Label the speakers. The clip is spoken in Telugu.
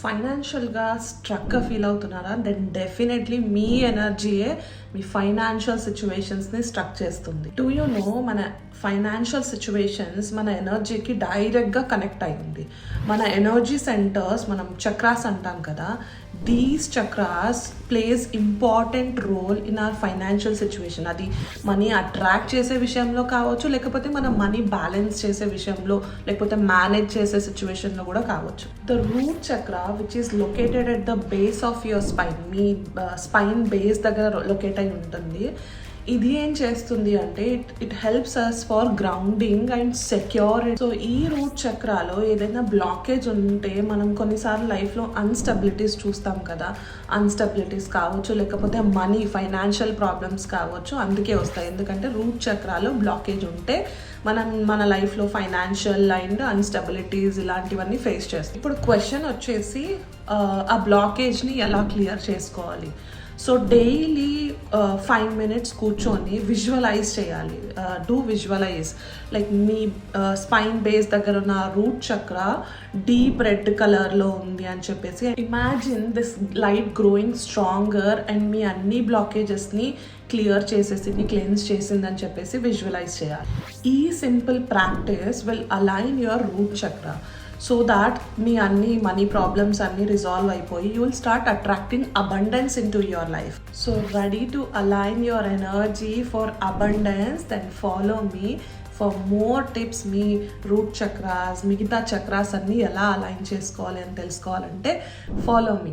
Speaker 1: ఫైనాన్షియల్గా స్ట్రక్గా ఫీల్ అవుతున్నారా? దెన్ డెఫినెట్లీ మీ ఎనర్జీయే మీ ఫైనాన్షియల్ సిచ్యువేషన్స్ని స్ట్రక్ చేస్తుంది. డూ యూ నో, మన ఫైనాన్షియల్ సిచ్యువేషన్స్ మన ఎనర్జీకి డైరెక్ట్గా కనెక్ట్ అయి ఉంది. మన ఎనర్జీ సెంటర్స్, మనం చక్రాస్ అంటాం కదా, these chakras plays important role in our financial situation. అది మనీ అట్రాక్ట్ చేసే విషయంలో కావచ్చు, లేకపోతే మన మనీ బ్యాలెన్స్ చేసే విషయంలో, లేకపోతే మేనేజ్ చేసే సిచ్యువేషన్లో కూడా కావచ్చు. The root chakra which is located at the base of your spine, మీ స్పైన్ బేస్ దగ్గర లొకేట్ అయి ఉంటుంది. ఇది ఏం చేస్తుంది అంటే it helps us for grounding and secure. So ఈ రూట్ చక్రాలో ఏదైనా బ్లాకేజ్ ఉంటే మనం కొన్నిసార్లు లైఫ్లో అన్స్టెబిలిటీస్ చూస్తాం కదా, అన్స్టెబిలిటీస్ కావచ్చు, లేకపోతే మనీ ఫైనాన్షియల్ ప్రాబ్లమ్స్ కావచ్చు, అందుకే వస్తాయి. ఎందుకంటే రూట్ చక్రాలో బ్లాకేజ్ ఉంటే మనం మన లైఫ్లో ఫైనాన్షియల్ అండ్ అన్స్టెబిలిటీస్ ఇలాంటివన్నీ ఫేస్ చేస్తాం. ఇప్పుడు క్వశ్చన్ వచ్చేసి ఆ బ్లాకేజ్ని ఎలా క్లియర్ చేసుకోవాలి? సో డైలీ 5 minutes కూర్చొని విజువలైజ్ చేయాలి. డూ విజువలైజ్, లైక్ మీ స్పైన్ బేస్ దగ్గర ఉన్న రూట్ చక్ర డీప్ రెడ్ కలర్లో ఉంది అని చెప్పేసి imagine this light growing stronger and మీ అన్ని బ్లాకేజెస్ని క్లియర్ చేసేసింది, క్లెన్స్ చేసింది అని చెప్పేసి విజువలైజ్ చేయాలి. ఈ simple practice will align your root chakra. So that మీ అన్ని మనీ ప్రాబ్లమ్స్ అన్నీ రిజాల్వ్ అయిపోయి you will start attracting abundance into your life. So ready to align your energy for abundance? Then follow me for more tips. మీ రూట్ చక్రాస్, మిగతా చక్రాస్ అన్నీ ఎలా అలైన్ చేసుకోవాలి అని తెలుసుకోవాలంటే ఫాలో మీ.